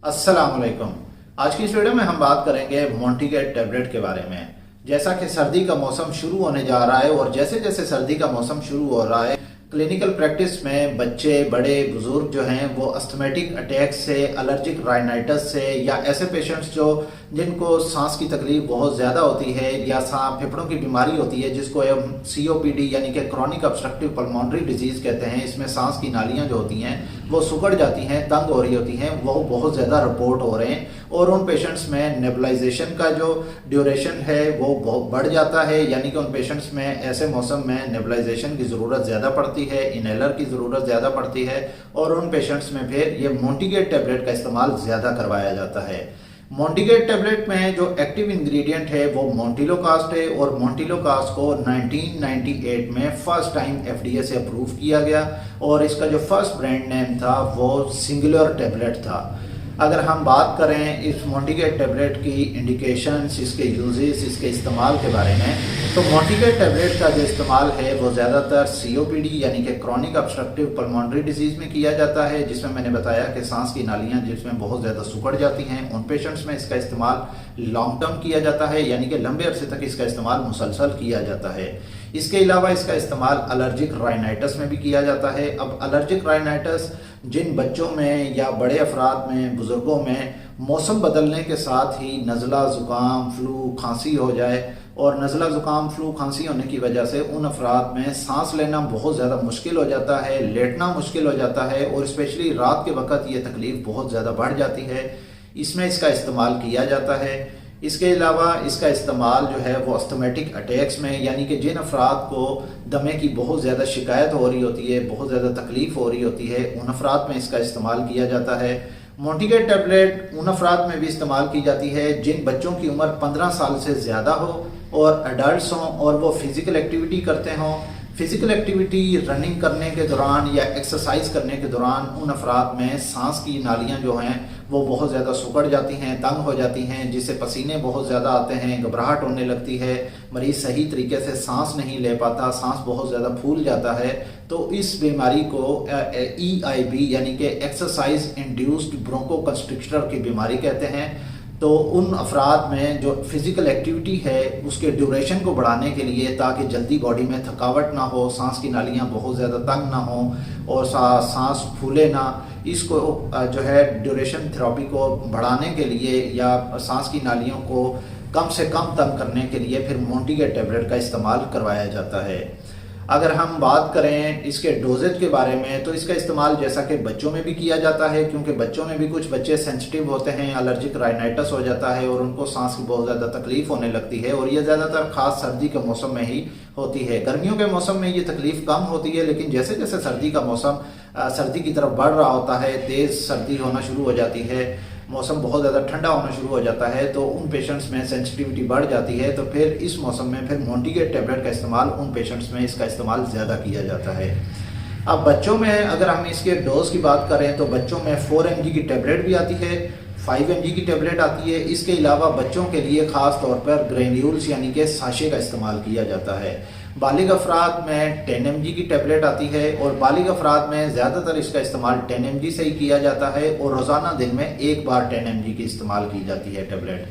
अस्सलाम वालेकुम। आज की इस वीडियो में हम बात करेंगे मोंटीगेट टैबलेट के बारे में। जैसा कि सर्दी का मौसम शुरू होने जा रहा है और जैसे जैसे सर्दी का मौसम शुरू हो रहा है, क्लिनिकल प्रैक्टिस में बच्चे, बड़े, बुजुर्ग जो हैं वो अस्थमेटिक अटैक से, एलर्जिक राइनाइटिस से या ऐसे पेशेंट्स जो जिनको सांस की तकलीफ बहुत ज़्यादा होती है या सांस फेफड़ों की बीमारी होती है जिसको हम COPD यानी कि क्रॉनिक ऑब्स्ट्रक्टिव पल्मोनरी डिजीज़ कहते हैं। इसमें सांस की नालियाँ जो होती हैं वो सिकुड़ जाती हैं, तंग हो रही होती हैं, वो बहुत ज़्यादा रिपोर्ट हो रहे हैं और उन पेशेंट्स में नेबुलाइजेशन का जो ड्यूरेशन है वो बहुत बढ़ जाता है। यानी कि उन पेशेंट्स में ऐसे मौसम में नेबुलाइजेशन की ज़रूरत ज़्यादा पड़ती है, इनहेलर की ज़रूरत ज़्यादा पड़ती है और उन पेशेंट्स में फिर ये मोंटीगेट टैबलेट का इस्तेमाल ज़्यादा करवाया जाता है। मोंटीगेट टैबलेट में जो एक्टिव इंग्रेडिएंट है वो मोंटिलोकास्ट है और मोंटिलोकास्ट को 1998 में फर्स्ट टाइम FDA से अप्रूव किया गया और इसका जो फर्स्ट ब्रांड नेम था वो सिंगुलर टैबलेट था। अगर हम बात करें इस मोंटीगेट टैबलेट की इंडिकेशंस, इसके यूजेस, इसके इस्तेमाल के बारे में, तो मोंटीगेट टैबलेट का जो इस्तेमाल है वो ज़्यादातर COPD यानी कि क्रॉनिक ऑब्स्ट्रक्टिव पल्मोनरी डिजीज़ में किया जाता है, जिसमें मैंने बताया कि सांस की नालियाँ जिसमें बहुत ज़्यादा सिकुड़ जाती हैं, उन पेशेंट्स में इसका इस्तेमाल लॉन्ग टर्म किया जाता है, यानी कि लंबे अरसे तक इसका इस्तेमाल मुसलसल किया जाता है। इसके अलावा इसका इस्तेमाल एलर्जिक राइनाइटिस में भी किया जाता है। अब एलर्जिक राइनाइटिस जिन बच्चों में या बड़े अफराद में, बुजुर्गों में मौसम बदलने के साथ ही नज़ला, ज़ुकाम, फ्लू, खांसी हो जाए और नज़ला, ज़ुकाम, फ्लू, खांसी होने की वजह से उन अफराद में सांस लेना बहुत ज़्यादा मुश्किल हो जाता है, लेटना मुश्किल हो जाता है और स्पेशली रात के वक्त ये तकलीफ़ बहुत ज़्यादा बढ़ जाती है। इसमें इसका इस्तेमाल किया जाता है। इसके अलावा इसका इस्तेमाल जो है वो अस्थमेटिक अटैक्स में, यानी कि जिन अफराद को दमे की बहुत ज़्यादा शिकायत हो रही होती है, बहुत ज़्यादा तकलीफ़ हो रही होती है, उन अफराद में इसका इस्तेमाल किया जाता है। मोंटीगेट टैबलेट उन अफराद में भी इस्तेमाल की जाती है जिन बच्चों की उम्र 15 साल से ज़्यादा हो और एडल्ट्स हों और वो फिज़िकल एक्टिविटी करते हों। फिज़िकल एक्टिविटी रनिंग करने के दौरान या एक्सरसाइज करने के दौरान उन अफराद में सांस की नालियाँ जो हैं वो बहुत ज़्यादा सिकुड़ जाती हैं, तंग हो जाती हैं, जिससे पसीने बहुत ज़्यादा आते हैं, घबराहट होने लगती है, मरीज़ सही तरीके से सांस नहीं ले पाता, सांस बहुत ज़्यादा फूल जाता है। तो इस बीमारी को EIB यानी कि एक्सरसाइज इंड्यूस्ड ब्रोंको कंस्ट्रिक्टर की बीमारी कहते हैं। तो उन अफराद में जो फिज़िकल एक्टिविटी है उसके ड्यूरेशन को बढ़ाने के लिए, ताकि जल्दी बॉडी में थकावट ना हो, सांस की नालियाँ बहुत ज़्यादा तंग ना हो और सांस फूले ना, इसको जो है ड्यूरेशन थेरेपी को बढ़ाने के लिए या सांस की नालियों को कम से कम तंग करने के लिए फिर मोंटीगेट टैबलेट का इस्तेमाल करवाया जाता है। अगर हम बात करें इसके डोजेज के बारे में, तो इसका इस्तेमाल जैसा कि बच्चों में भी किया जाता है, क्योंकि बच्चों में भी कुछ बच्चे सेंसिटिव होते हैं, एलर्जिक राइनाइटिस हो जाता है और उनको सांस की बहुत ज़्यादा तकलीफ होने लगती है और ये ज़्यादातर खास सर्दी के मौसम में ही होती है। गर्मियों के मौसम में ये तकलीफ कम होती है, लेकिन जैसे जैसे सर्दी का मौसम सर्दी की तरफ बढ़ रहा होता है, तेज़ सर्दी होना शुरू हो जाती है, मौसम बहुत ज़्यादा ठंडा होना शुरू हो जाता है, तो उन पेशेंट्स में सेंसिटिविटी बढ़ जाती है। तो फिर इस मौसम में फिर मोंटीगेट टैबलेट का इस्तेमाल उन पेशेंट्स में इसका इस्तेमाल ज़्यादा किया जाता है। अब बच्चों में अगर हम इसके डोज की बात करें तो बच्चों में 4 mg की टैबलेट भी आती है, 5 mg की टैबलेट आती है। इसके अलावा बच्चों के लिए ख़ास तौर पर ग्रेन्यूल्स यानी कि साशे का इस्तेमाल किया जाता है। बालिग अफराद में 10 mg की टैबलेट आती है और बालिग अफराद में ज़्यादातर इसका इस्तेमाल 10 mg से ही किया जाता है और रोज़ाना दिन में एक बार 10 mg की इस्तेमाल की जाती है टैबलेट।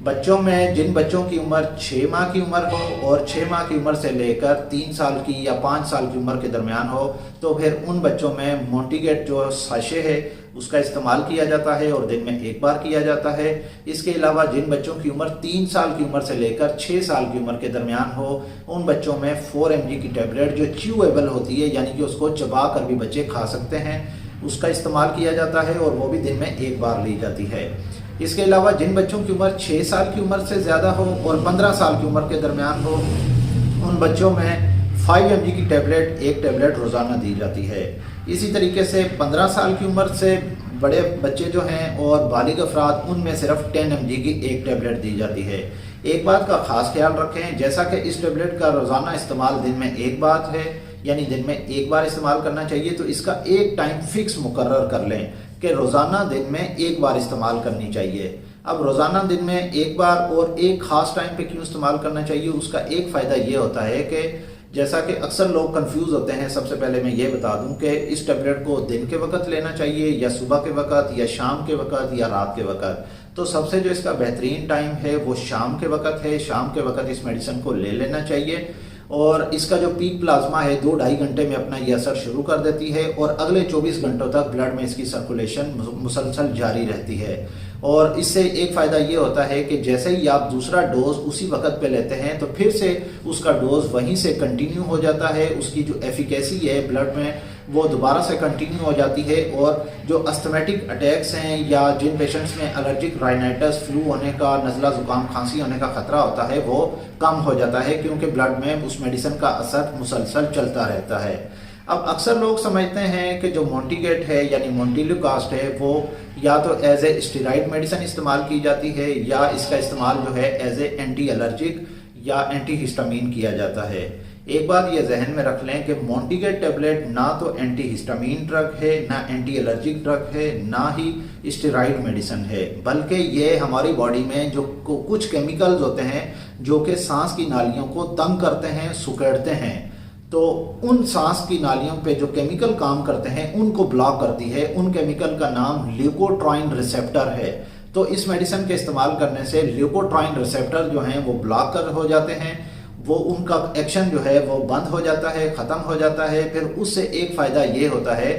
बच्चों में जिन बच्चों की उम्र 6 माह की उम्र हो और 6 माह की उम्र से लेकर 3 साल की या 5 साल की उम्र के दरमियान हो, तो फिर उन बच्चों में मोंटीगेट जो साशे है उसका इस्तेमाल किया जाता है और दिन में एक बार किया जाता है। इसके अलावा जिन बच्चों की उम्र 3 साल की उम्र से लेकर 6 साल की उम्र के दरमियान हो, उन बच्चों में 4 mg की टैबलेट जो च्यूएबल होती है, यानी कि उसको चबा कर भी बच्चे खा सकते हैं, उसका इस्तेमाल किया जाता है और वो भी दिन में एक बार ली जाती है। इसके अलावा जिन बच्चों की उम्र 6 साल की उम्र से ज़्यादा हो और 15 साल की उम्र के दरमियान हो, उन बच्चों में 5 mg की टैबलेट, एक टैबलेट रोज़ाना दी जाती है। इसी तरीके से 15 साल की उम्र से बड़े बच्चे जो हैं और बालिग अफराद, उनमें सिर्फ 10 mg की एक टैबलेट दी जाती है। एक बात का ख़ास ख्याल रखें, जैसा कि इस टैबलेट का रोज़ाना इस्तेमाल दिन में एक बार है, यानी दिन में एक बार इस्तेमाल करना चाहिए, तो इसका एक टाइम फिक्स मुकर्रर कर लें कि रोज़ाना दिन में एक बार इस्तेमाल करनी चाहिए। अब रोज़ाना दिन में एक बार और एक ख़ास टाइम पे क्यों इस्तेमाल करना चाहिए, उसका एक फ़ायदा ये होता है कि जैसा कि अक्सर लोग कंफ्यूज होते हैं, सबसे पहले मैं ये बता दूं कि इस टेबलेट को दिन के वक्त लेना चाहिए या सुबह के वक्त या शाम के वक्त या रात के वक्त। तो सबसे जो इसका बेहतरीन टाइम है वो शाम के वक्त है। शाम के वक्त इस मेडिसिन को ले लेना चाहिए और इसका जो पीक प्लाज्मा है 2-2.5 घंटे में अपना ये असर शुरू कर देती है और अगले 24 घंटों तक ब्लड में इसकी सर्कुलेशन मुसलसल जारी रहती है। और इससे एक फ़ायदा ये होता है कि जैसे ही आप दूसरा डोज उसी वक्त पे लेते हैं तो फिर से उसका डोज वहीं से कंटिन्यू हो जाता है, उसकी जो एफिकेसी है ब्लड में वो दोबारा से कंटिन्यू हो जाती है। और जो अस्थमेटिक अटैक्स हैं या जिन पेशेंट्स में एलर्जिक राइनाइटिस, फ्लू होने का, नज़ला ज़ुकाम, खांसी होने का खतरा होता है वो कम हो जाता है, क्योंकि ब्लड में उस मेडिसिन का असर मुसलसल चलता रहता है। अब अक्सर लोग समझते हैं कि जो मोंटीगेट है यानी मोंटिल्यूकास्ट है वो या तो एज ए स्टेरॉइड मेडिसिन इस्तेमाल की जाती है या इसका इस्तेमाल जो है एज ए एंटी एलर्जिक या एंटी हिस्टामीन किया जाता है। एक बात ये जहन में रख लें कि मोंटीगेट टेबलेट ना तो एंटी हिस्टामीन ड्रग है, ना एंटी एलर्जिक ड्रग है, ना ही स्टेरॉइड मेडिसिन है, बल्कि ये हमारी बॉडी में जो कुछ केमिकल्स होते हैं जो कि सांस की नालियों को तंग करते हैं, सुकेड़ते हैं, तो उन सांस की नालियों पे जो केमिकल काम करते हैं उनको ब्लॉक करती है। उन केमिकल का नाम ल्यूकोट्राइन रिसेप्टर है। तो इस मेडिसिन के इस्तेमाल करने से ल्यूकोट्राइन रिसेप्टर जो हैं वो ब्लॉक कर हो जाते हैं, वो उनका एक्शन जो है वो बंद हो जाता है, ख़त्म हो जाता है। फिर उससे एक फ़ायदा ये होता है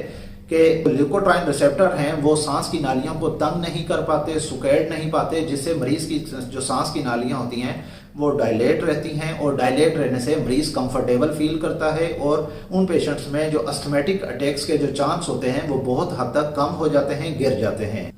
कि ल्यूकोट्राइन रिसेप्टर हैं वो सांस की नालियों को तंग नहीं कर पाते, सुकेड़ नहीं पाते, जिससे मरीज़ की जो सांस की नालियाँ होती हैं वो डायलेट रहती हैं और डायलेट रहने से मरीज़ कंफर्टेबल फील करता है और उन पेशेंट्स में जो अस्थमेटिक अटैक्स के जो चांस होते हैं वो बहुत हद तक कम हो जाते हैं, गिर जाते हैं।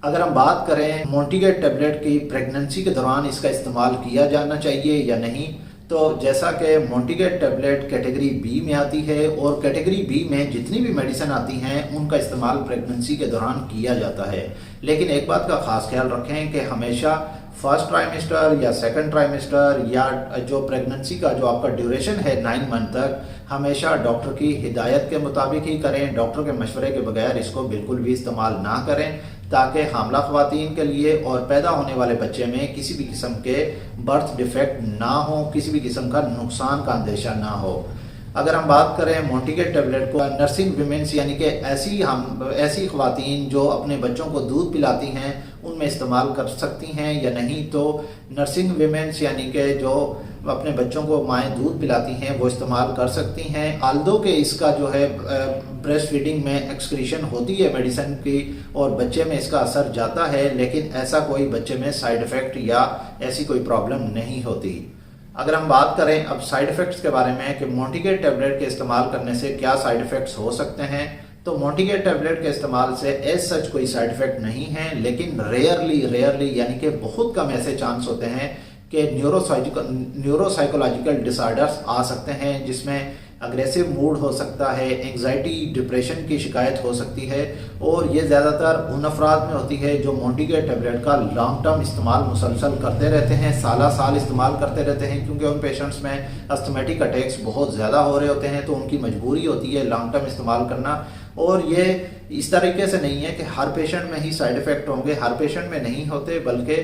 अगर हम बात करें मोंटीगेट टेबलेट की प्रेगनेंसी के दौरान इसका इस्तेमाल किया जाना चाहिए या नहीं, तो जैसा कि मोंटीगेट टेबलेट कैटेगरी बी में आती है और कैटेगरी बी में जितनी भी मेडिसिन आती हैं उनका इस्तेमाल प्रेगनेंसी के दौरान किया जाता है। लेकिन एक बात का ख़ास ख्याल रखें कि हमेशा फर्स्ट ट्राइमेस्टर या सेकंड ट्राइमेस्टर या जो प्रेगनेंसी का जो आपका ड्यूरेशन है 9 मंथ तक, हमेशा डॉक्टर की हिदायत के मुताबिक ही करें। डॉक्टर के मशवरे के बगैर इसको बिल्कुल भी इस्तेमाल ना करें, ताकि हामला ख़वातीन के लिए और पैदा होने वाले बच्चे में किसी भी किस्म के बर्थ डिफेक्ट ना हो, किसी भी किस्म का नुकसान का अंदेशा ना हो। अगर हम बात करें मोंटीगेट टेबलेट को नर्सिंग विमेंस यानी कि ऐसी ख़वातीन जो अपने बच्चों को दूध पिलाती हैं उनमें इस्तेमाल कर सकती हैं या नहीं, तो नर्सिंग विमेंस यानी कि जो अपने बच्चों को माएँ दूध पिलाती हैं वो इस्तेमाल कर सकती हैं। आल्दो के इसका जो है ब्रेस्ट फीडिंग में एक्सक्रीशन होती है मेडिसिन की और बच्चे में इसका असर जाता है, लेकिन ऐसा कोई बच्चे में साइड इफ़ेक्ट या ऐसी कोई प्रॉब्लम नहीं होती। अगर हम बात करें अब साइड इफ़ेक्ट्स के बारे में कि मोंटीगेट टेबलेट के इस्तेमाल करने से क्या साइड इफ़ेक्ट्स हो सकते हैं, तो मोंटीगेट टेबलेट के इस्तेमाल से एज सच कोई साइड इफ़ेक्ट नहीं है, लेकिन रेयरली यानी कि बहुत कम ऐसे चांस होते हैं कि न्यूरोसाइकोलॉजिकल डिसऑर्डर्स आ सकते हैं, जिसमें अग्रेसिव मूड हो सकता है, एंग्जाइटी, डिप्रेशन की शिकायत हो सकती है। और ये ज़्यादातर उन अफराद में होती है जो मोंटीगेट टेबलेट का लॉन्ग टर्म इस्तेमाल मुसलसल करते रहते हैं, साल इस्तेमाल करते रहते हैं, क्योंकि उन पेशेंट्स में अस्थमेटिक अटैक्स बहुत ज़्यादा हो रहे होते हैं, तो उनकी मजबूरी होती है लॉन्ग टर्म इस्तेमाल करना। और ये इस तरीके से नहीं है कि हर पेशेंट में ही साइड इफ़ेक्ट होंगे, हर पेशेंट में नहीं होते, बल्कि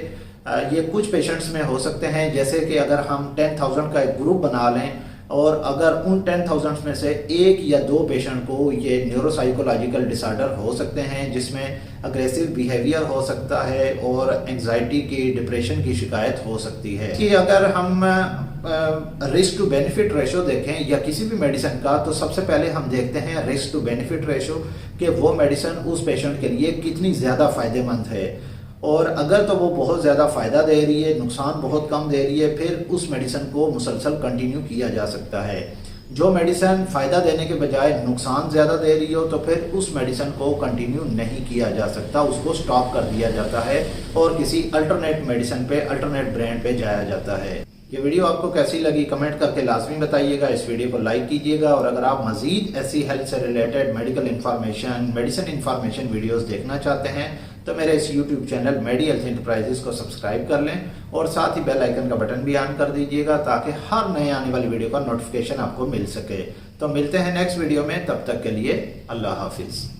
ये कुछ पेशेंट्स में हो सकते हैं। जैसे कि अगर हम 10,000 का एक ग्रुप बना लें और अगर उन 10,000 में से 1 या 2 पेशेंट को ये न्यूरोसाइकोलॉजिकल डिसऑर्डर हो सकते हैं, जिसमें अग्रेसिव बिहेवियर हो सकता है और एंग्जाइटी की, डिप्रेशन की शिकायत हो सकती है। कि अगर हम रिस्क टू बेनिफिट रेशो देखें या किसी भी मेडिसिन का, तो सबसे पहले हम देखते हैं रिस्क टू बेनिफिट रेशो कि वो मेडिसिन उस पेशेंट के लिए कितनी ज़्यादा फ़ायदेमंद है। और अगर तो वो बहुत ज़्यादा फ़ायदा दे रही है, नुकसान बहुत कम दे रही है, फिर उस मेडिसिन को मुसलसल कंटिन्यू किया जा सकता है। जो मेडिसिन फ़ायदा देने के बजाय नुकसान ज़्यादा दे रही हो तो फिर उस मेडिसिन को कंटिन्यू नहीं किया जा सकता, उसको स्टॉप कर दिया जाता है और किसी अल्टरनेट मेडिसिन पे, अल्टरनेट ब्रांड पे जाया जाता है। ये वीडियो आपको कैसी लगी कमेंट करके लाजमी बताइएगा। इस वीडियो को लाइक कीजिएगा और अगर आप मज़ीद ऐसी हेल्थ से related medical information, medicine information videos देखना चाहते हैं तो मेरे इस यूट्यूब चैनल मेडी हेल्थ एंटरप्राइजेस को सब्सक्राइब कर लें और साथ ही बेल आइकन का बटन भी ऑन कर दीजिएगा ताकि हर नए आने वाली वीडियो का नोटिफिकेशन आपको मिल सके। तो मिलते हैं नेक्स्ट वीडियो में, तब तक के लिए अल्लाह हाफिज़।